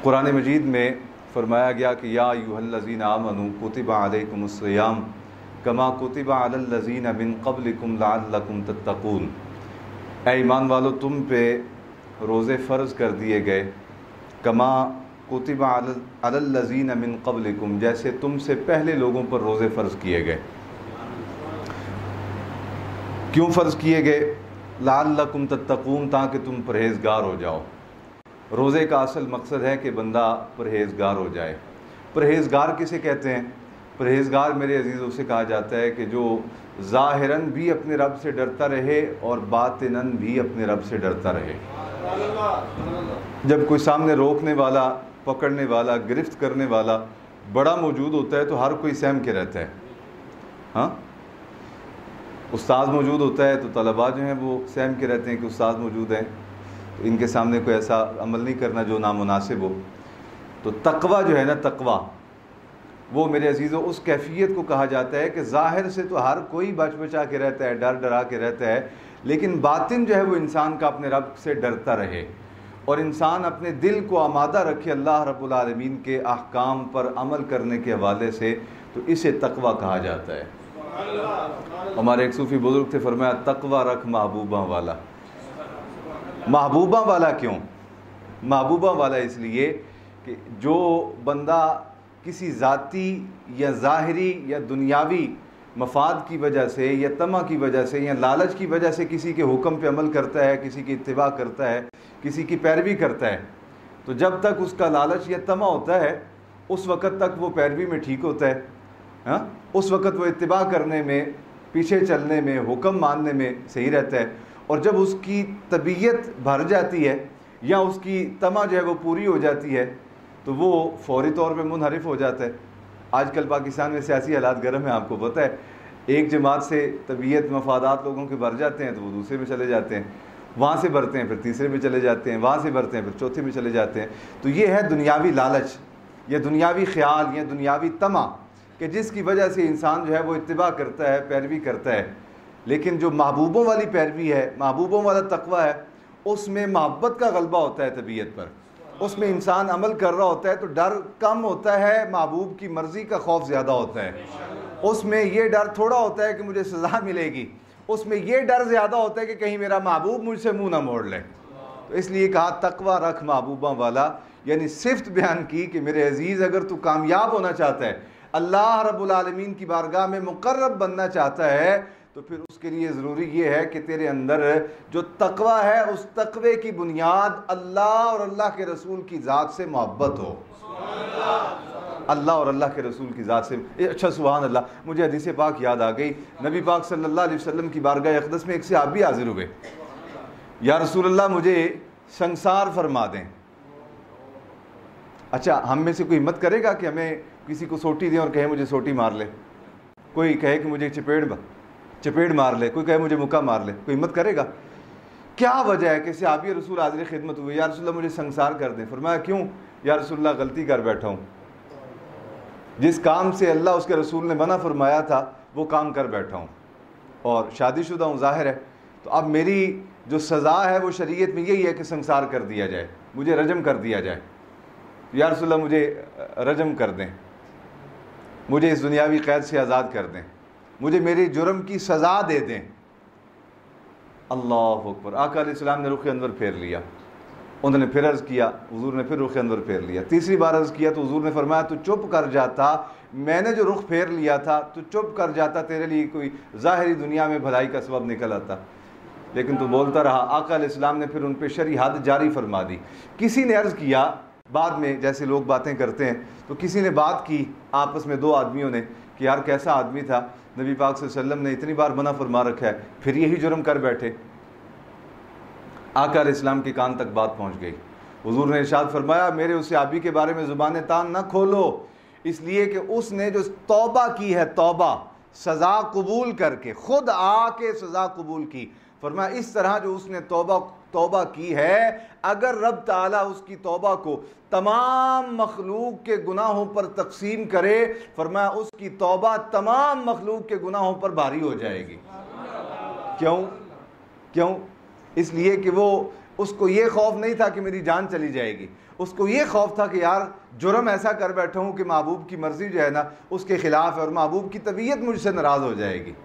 कुरान मजीद में फ़रमाया गया कि या अय्युहल्लज़ीना आमनू कुतिबा अलैकुमुस्सियाम कमा कुतिबा अलल्लज़ीना मिन क़ब्लिकुम लअल्लकुम तत्तक़ून। ऐ ईमान वालो, तुम पे रोज़े फ़र्ज़ कर दिए गए कमा कुतिबा अलल्लज़ीना मिन क़ब्लिकुम, जैसे तुमसे पहले लोगों पर रोज़े फ़र्ज़ किए गए। क्यों फ़र्ज़ किए गए? लअल्लकुम तत्तक़ून, ताकि तुम परहेज़गार हो जाओ। रोज़े का असल मकसद है कि बंदा परहेज़गार हो जाए। परहेज़गार किसे कहते हैं? परहेज़गार मेरे अजीज़ों से कहा जाता है कि जो ज़ाहिरन भी अपने रब से डरता रहे और बातिनन भी अपने रब से डरता रहे। जब कोई सामने रोकने वाला, पकड़ने वाला, गिरफ्त करने वाला बड़ा मौजूद होता है तो हर कोई सहम के रहता है। हाँ, उस्ताद मौजूद होता है तो तलबा जो हैं वो सहम के रहते हैं कि उस्ताद मौजूद हैं, तो इनके सामने कोई ऐसा अमल नहीं करना जो नामुनासिब हो। तो तकवा जो है ना, तकवा वो मेरे अजीज़ों उस कैफियत को कहा जाता है कि ज़ाहिर से तो हर कोई बच बचा के रहता है, डर डरा के रहता है, लेकिन बातिन जो है वो इंसान का अपने रब से डरता रहे और इंसान अपने दिल को आमादा रखे अल्लाह रब्बुल आलमीन के अहकाम पर अमल करने के हवाले से, तो इसे तकवा कहा जाता है। हमारे एक सूफ़ी बुज़ुर्ग थे, फरमाया तकवा रख महबूबा वाला। महबूबा वाला क्यों? महबूबा वाला इसलिए कि जो बंदा किसी ज़ाती या ज़ाहिरी या दुनियावी मफाद की वजह से या तमा की वजह से या लालच की वजह से किसी के हुक्म पे अमल करता है, किसी की इत्तिबा करता है, किसी की पैरवी करता है, तो जब तक उसका लालच या तमा होता है उस वक़्त तक वो पैरवी में ठीक होता है। हाँ, उस वक़्त वो इत्तिबा करने में, पीछे चलने में, हुक्म मानने में सही रहता है। और जब उसकी तबीयत भर जाती है या उसकी तमा जो है वो पूरी हो जाती है तो वो फौरी तौर पे मुनहरिफ हो जाता है। आजकल पाकिस्तान में सियासी हालात गर्म है, आपको पता है। एक जमात से तबीयत मफादात लोगों के भर जाते हैं तो वो दूसरे में चले जाते हैं, वहाँ से भरते हैं फिर तीसरे में चले जाते हैं, वहाँ से भरते हैं फिर चौथे में चले जाते हैं। तो ये है दुनियावी लालच या दुनियावी ख्याल या दुनियावी तमा कि जिसकी वजह से इंसान जो है वो इत्तिबा करता है, पैरवी करता है। लेकिन जो महबूबों वाली पैरवी है, महबूबों वाला तकवा है, उसमें मोहब्बत का गलबा होता है तबीयत पर। उसमें इंसान अमल कर रहा होता है तो डर कम होता है, महबूब की मर्ज़ी का खौफ ज़्यादा होता है। उसमें ये डर थोड़ा होता है कि मुझे सज़ा मिलेगी, उसमें ये डर ज़्यादा होता है कि कहीं मेरा महबूब मुझसे मुँह ना मोड़ ले। तो इसलिए कहा तकवा रख महबूबा वाला, यानी सिफ्त बयान की कि मेरे अजीज़, अगर तू कामयाब होना चाहता है, अल्लाह रब्बुल आलमीन की बारगाह में मुकर्रब बनना चाहता है, तो फिर उसके लिए ज़रूरी ये है कि तेरे अंदर जो तकवा है उस तकवे की बुनियाद अल्लाह और अल्लाह के रसूल की ज़ात से मोहब्बत हो। अल्लाह और अल्लाह के रसूल की ज़ात से। अच्छा, सुभान अल्लाह, मुझे हदीस पाक याद आ गई। नबी पाक सल्लल्लाहु अलैहि वसल्लम की बारगाह अक़दस में एक सहाबी हाज़िर हुए, या रसूल अल्लाह मुझे संसार फरमा दें। अच्छा, हम में से कोई हिम्मत करेगा कि हमें किसी को सोटी दें और कहे मुझे सोटी मार ले? कोई कहे कि मुझे चपेड़ मार ले, कोई कहे मुझे मुक्का मार ले, कोई हिम्मत करेगा? क्या वजह है कि सहाबी रसूल हाज़िर खिदमत हुए, या रसूल मुझे संसार कर दें। फरमाया क्यों? या रसूल गलती कर बैठा हूँ, जिस काम से अल्लाह उसके रसूल ने मना फरमाया था वो काम कर बैठा हूँ और शादीशुदा हूँ, ज़ाहिर है। तो अब मेरी जो सज़ा है वो शरीयत में यही है कि संसार कर दिया जाए, मुझे रजम कर दिया जाए। या रसूल मुझे रजम कर दें, मुझे इस दुनियावी कैद से आज़ाद कर दें, मुझे मेरे जुर्म की सज़ा दे दें। अल्लाह अकबर। आका अलैहिस्सलाम ने रुख अनवर फेर लिया, उन्होंने फिर अर्ज़ किया, हुज़ूर ने फिर रुख अनवर फेर लिया। तीसरी बार अर्ज़ किया तो हुज़ूर ने फरमाया तू चुप कर जाता, मैंने जो रुख फेर लिया था तू चुप कर जाता, तेरे लिए कोई ज़ाहिरी दुनिया में भलाई का सबब निकल आता, लेकिन तू बोलता रहा। आका अलैहिस्सलाम ने फिर उन पर शरई हद जारी फरमा दी। किसी ने अर्ज़ किया बाद में, जैसे लोग बातें करते हैं, तो किसी ने बात की आपस में, दो आदमियों ने, कि यार कैसा आदमी था, नबी पाक सल्लल्लाहु अलैहि वसल्लम ने इतनी बार मना फरमा रखा है, फिर यही जुर्म कर बैठे। आका अलैहिस्सलाम के कान तक बात पहुंच गई। हुजूर ने इरशाद फरमाया मेरे उस सहाबी के बारे में ज़ुबान तान ना खोलो, इसलिए कि उसने जो तौबा की है, तौबा सज़ा कबूल करके, खुद आके सज़ा कबूल की। फरमाया इस तरह जो उसने तौबा की है, अगर रब ताला उसकी तौबा को तमाम मखलूक के गुनाहों पर तकसीम करे, फरमाया उसकी तौबा तमाम मखलूक के गुनाहों पर भारी हो जाएगी। क्यों? इसलिए कि वो उसको ये खौफ नहीं था कि मेरी जान चली जाएगी, उसको ये खौफ था कि यार जुर्म ऐसा कर बैठा हूँ कि महबूब की मर्ज़ी जो है ना उसके ख़िलाफ़ है और महबूब की तबीयत मुझसे नाराज़ हो जाएगी,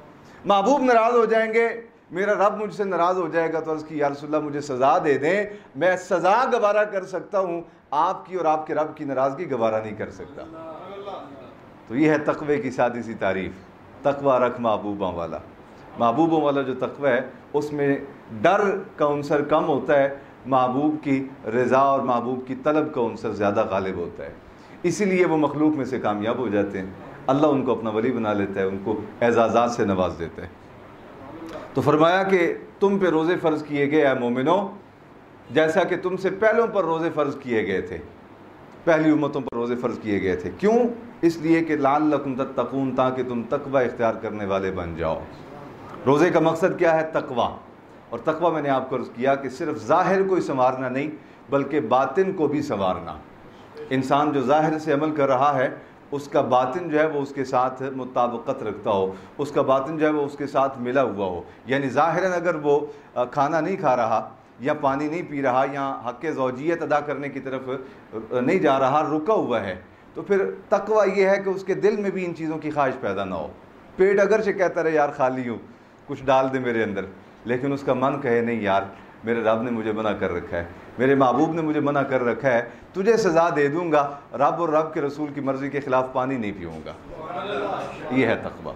महबूब नाराज़ हो जाएंगे, मेरा रब मुझसे नाराज़ हो जाएगा। तो अर्ज़ की या रसूलल्लाह मुझे सज़ा दे दें, मैं सज़ा गवारा कर सकता हूँ, आपकी और आपके रब की नाराज़गी गवारा नहीं कर सकता। तो ये है तक़वे की सादी सी तारीफ़, तक़वा रख महबूबों वाला। महबूबों वाला जो तक़वा है उसमें डर का अंसर कम होता है, महबूब की रज़ा और महबूब की तलब का अंसर ज़्यादा गालिब होता है, इसीलिए वो मखलूक में से कामयाब हो जाते हैं। अल्लाह उनको अपना वली बना लेता है, उनको एज़ाज़ात से नवाज देता है। तो फरमाया कि तुम पे रोज़े फ़र्ज़ किए गए हैं मोमिनो, जैसा कि तुमसे पहलों पर रोज़े फ़र्ज़ किए गए थे, पहली उम्मतों पर रोज़े फ़र्ज़ किए गए थे। क्यों? इसलिए कि लअल्लकुम तत्तक़ून, ताकि तुम तक़वा इख्तियार करने वाले बन जाओ। रोज़े का मकसद क्या है? तक़वा। और तक़वा मैंने आपको अर्ज़ किया कि सिर्फ ज़ाहिर को ही संवारना नहीं बल्कि बातिन को भी संवारना। इंसान जो ज़ाहिर से अमल कर रहा है उसका बातिन जो है वो उसके साथ मुताबिकत रखता हो, उसका बातिन जो है वो उसके साथ मिला हुआ हो। यानी ज़ाहिरन अगर वो खाना नहीं खा रहा या पानी नहीं पी रहा या हक़ ज़ौजियत अदा करने की तरफ नहीं जा रहा, रुका हुआ है, तो फिर तक़वा ये है कि उसके दिल में भी इन चीज़ों की ख्वाहिश पैदा ना हो। पेट अगर से कहता रहे यार खाली हूँ, कुछ डाल दे मेरे अंदर, लेकिन उसका मन कहे नहीं यार मेरे रब ने मुझे मना कर रखा है, मेरे महबूब ने मुझे मना कर रखा है, तुझे सज़ा दे दूँगा, रब और रब के रसूल की मर्ज़ी के ख़िलाफ़ पानी नहीं पीऊँगा। ये है तक़वा।